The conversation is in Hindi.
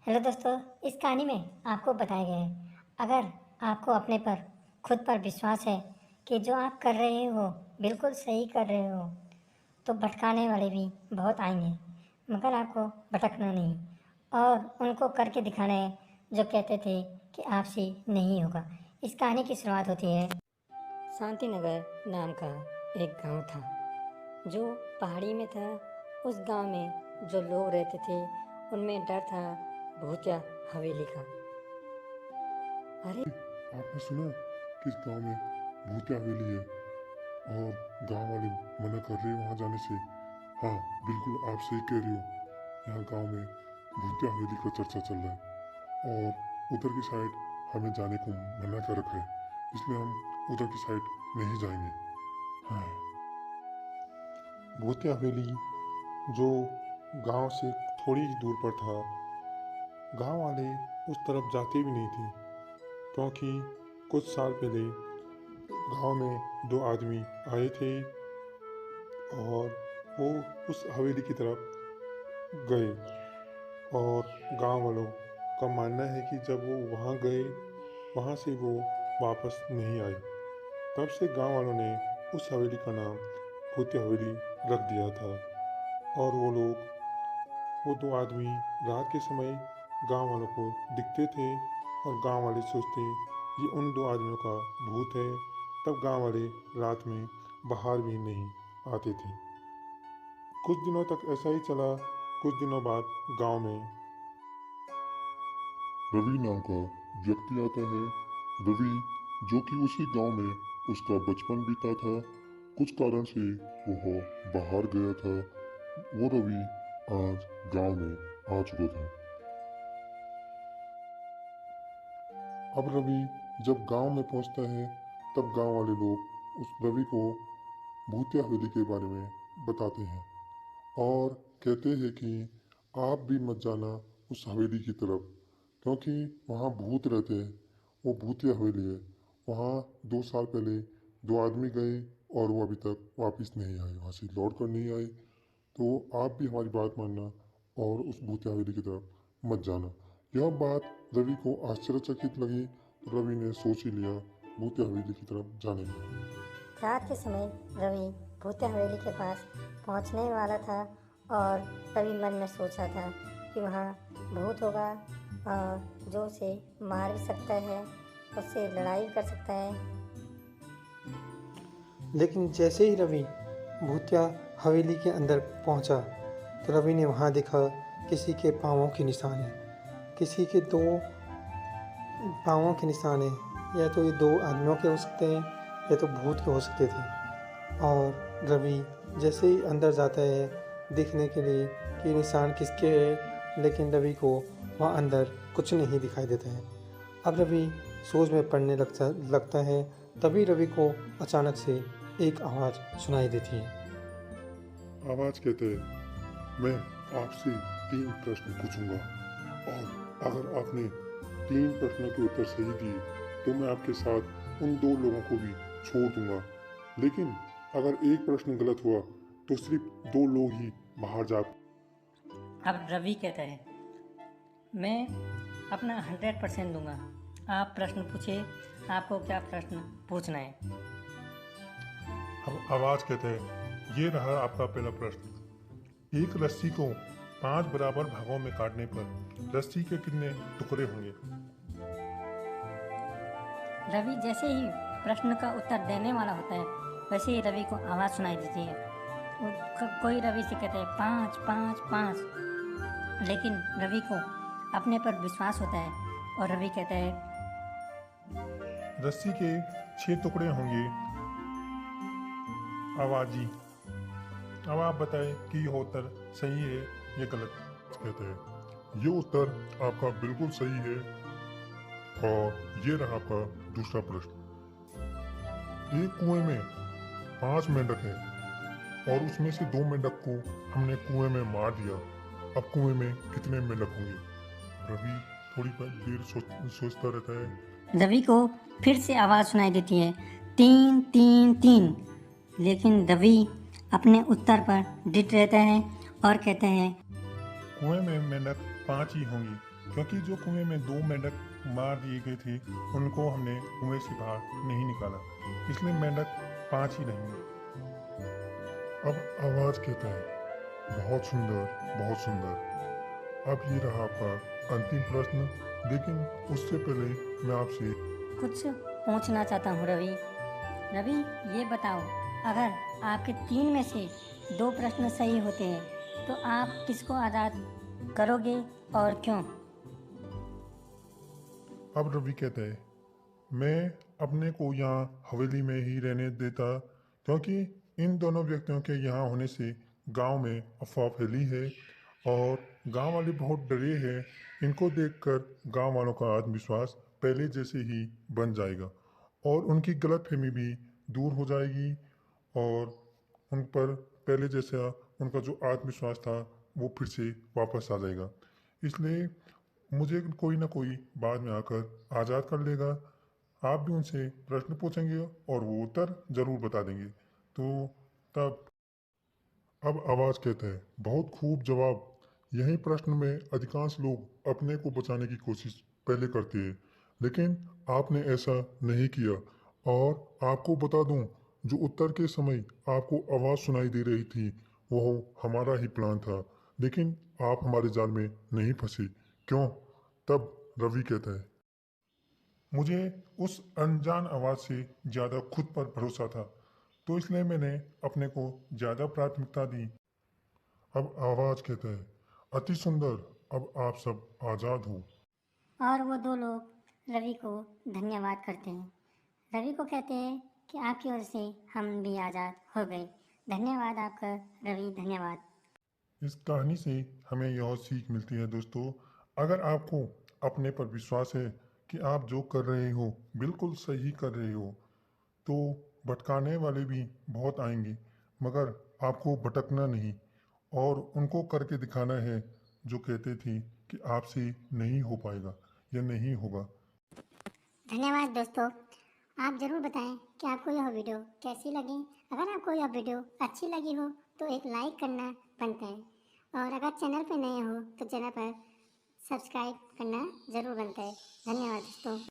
हेलो दोस्तों, इस कहानी में आपको बताया गया है अगर आपको अपने पर खुद पर विश्वास है कि जो आप कर रहे हो बिल्कुल सही कर रहे हो तो भटकाने वाले भी बहुत आएंगे, मगर आपको भटकना नहीं और उनको करके दिखाना है जो कहते थे कि आपसे नहीं होगा। इस कहानी की शुरुआत होती है। शांति नगर नाम का एक गांव था जो पहाड़ी में था। उस गांव में जो लोग रहते थे उनमें डर था भूतिया हवेली का। अरे आपने सुना कि इस गांव में भूतिया हवेली है और गांव वाले मना कर रहे हैं वहां जाने से। हाँ, बिल्कुल आप सही कह रही हो। यहाँ गांव में भूतिया हवेली का चर्चा चल रहा है और उधर की साइड हमें जाने को मना कर रखा है, इसलिए हम उधर की साइड नहीं जाएंगे। हाँ, भूतिया हवेली जो गांव से थोड़ी ही दूर पर था, गांव वाले उस तरफ जाते भी नहीं थे क्योंकि कुछ साल पहले गांव में दो आदमी आए थे और वो उस हवेली की तरफ गए और गांव वालों का मानना है कि जब वो वहां गए वहां से वो वापस नहीं आए। तब से गांव वालों ने उस हवेली का नाम भूतिया हवेली रख दिया था। और वो दो आदमी रात के समय गांव वालों को दिखते थे और गांव वाले सोचते ये उन दो आदमियों का भूत है। तब गांव वाले रात में बाहर भी नहीं आते थे। कुछ दिनों तक ऐसा ही चला। कुछ दिनों बाद गांव में रवि नाम का व्यक्ति आता है। रवि जो कि उसी गांव में उसका बचपन बीता था, कुछ कारण से वो बाहर गया था। वो रवि आज गांव में आ चुका था। अब रवि जब गांव में पहुंचता है तब गांव वाले लोग उस रवि को भूतिया हवेली के बारे में बताते हैं और कहते हैं कि आप भी मत जाना उस हवेली की तरफ क्योंकि वहाँ भूत रहते हैं। वो भूतिया हवेली है। वहाँ 2 साल पहले दो आदमी गए और वो अभी तक वापस नहीं आए, वहाँ से लौट कर नहीं आए। तो आप भी हमारी बात मानना और उस भूतिया हवेली की तरफ मत जाना। यह बात रवि को आश्चर्यचकित लगी तो रवि ने सोच ही लिया भूतिया हवेली की तरफ जाने का। रात के समय रवि भूतिया हवेली के पास पहुंचने वाला था और रवि मन में सोच रहा था कि वहाँ भूत होगा और जो उसे मार भी सकता है, उससे लड़ाई भी कर सकता है। लेकिन जैसे ही रवि भूतिया हवेली के अंदर पहुंचा तो रवि ने वहां देखा किसी के पाँवों के निशान हैं। किसी के दो पाँवों के निशान हैं। या तो ये दो आदमियों के हो सकते हैं या तो भूत के हो सकते थे। और रवि जैसे ही अंदर जाता है देखने के लिए कि निशान किसके हैं, लेकिन रवि को वहाँ अंदर कुछ नहीं दिखाई देता है। अब रवि सोच में पड़ने लगता है। तभी रवि को अचानक से एक आवाज़ सुनाई देती है। आवाज कहते हैं, मैं आपसे 3 प्रश्न पूछूंगा और अगर आपने 3 प्रश्नों के उत्तर सही दिए तो मैं आपके साथ उन 2 लोगों को भी छोड़ दूंगा। लेकिन अगर एक प्रश्न गलत हुआ तो सिर्फ 2 लोग ही बाहर जा। अब रवि कहता है मैं अपना 100% दूंगा। आप प्रश्न पूछिए, आपको क्या प्रश्न पूछना है। अब आवाज कहते हैं, ये रहा आपका पहला प्रश्न। एक रस्सी को 5 बराबर भागों में काटने पर रस्सी के कितने टुकड़े होंगे? रवि जैसे ही प्रश्न का उत्तर देने वाला होता है वैसे ही रवि को आवाज़ सुनाई देती है। कोई रवि से कहता है 5 5 5, लेकिन रवि को अपने पर विश्वास होता है और रवि कहता है रस्सी के 6 टुकड़े होंगे। आवाज जी, अब आप बताएं कि यह उत्तर सही है या गलत। कहते हैं, ये उत्तर आपका बिल्कुल सही है। और ये रहा आपका दूसरा प्रश्न। एक कुएं में 5 मेंढक हैं और उसमें से 2 मेंढक को हमने कुएं में मार दिया। अब कुएं में कितने मेंढक होंगे? रवि थोड़ी देर सोचता रहता है। रवि को फिर से आवाज़ सुनाई देती है 3 3 3, लेकिन रवि अपने उत्तर पर डिट रहता है और कहते हैं कुएं में मेंढक 5 ही होंगी। क्योंकि जो कुएं में 2 मेंढक मार दिए गए थे उनको हमने कुएं से बाहर नहीं निकाला, इसलिए मेंढक 5 ही रहेंगे। अब आवाज कहता है, बहुत सुंदर, बहुत सुंदर। अब ये रहा आपका अंतिम प्रश्न, लेकिन उससे पहले मैं आपसे कुछ पूछना चाहता हूँ रवि। रवि, ये बताओ, अगर आपके 3 में से 2 प्रश्न सही होते हैं तो आप किसको आज़ाद करोगे और क्यों? अब रवि कहता है, मैं अपने को यहाँ हवेली में ही रहने देता, क्योंकि इन दोनों व्यक्तियों के यहाँ होने से गांव में अफवाह फैली है और गांव वाले बहुत डरे हैं। इनको देखकर गांव वालों का आत्मविश्वास पहले जैसे ही बन जाएगा और उनकी गलतफहमी भी दूर हो जाएगी और उन पर पहले जैसा उनका जो आत्मविश्वास था वो फिर से वापस आ जाएगा। इसलिए मुझे कोई ना कोई बाद में आकर आज़ाद कर लेगा। आप भी उनसे प्रश्न पूछेंगे और वो उत्तर ज़रूर बता देंगे। तो तब अब आवाज़ कहता है, बहुत खूब जवाब। यही प्रश्न में अधिकांश लोग अपने को बचाने की कोशिश पहले करते हैं, लेकिन आपने ऐसा नहीं किया। और आपको बता दूं, जो उत्तर के समय आपको आवाज़ सुनाई दे रही थी वह हमारा ही प्लान था, लेकिन आप हमारे जाल में नहीं फंसे। क्यों? तब रवि कहता है, मुझे उस अनजान आवाज़ से ज़्यादा खुद पर भरोसा था, तो इसलिए मैंने अपने को ज़्यादा प्राथमिकता दी। अब आवाज़ कहता है, अति सुंदर, अब आप सब आज़ाद हो। और वो 2 लोग रवि को धन्यवाद करते हैं। रवि को कहते हैं कि आपकी ओर से हम भी आज़ाद हो गए। धन्यवाद आपका रवि, धन्यवाद। इस कहानी से हमें यह सीख मिलती है दोस्तों, अगर आपको अपने पर विश्वास है कि आप जो कर रहे हो बिल्कुल सही कर रहे हो, तो भटकाने वाले भी बहुत आएंगे, मगर आपको भटकना नहीं और उनको करके दिखाना है जो कहते थे कि आपसे नहीं हो पाएगा या नहीं होगा। धन्यवाद दोस्तों। आप ज़रूर बताएं कि आपको यह वीडियो कैसी लगी। अगर आपको यह वीडियो अच्छी लगी हो तो एक लाइक करना बनता है और अगर चैनल पर नए हो तो चैनल पर सब्सक्राइब करना ज़रूर बनता है। धन्यवाद दोस्तों।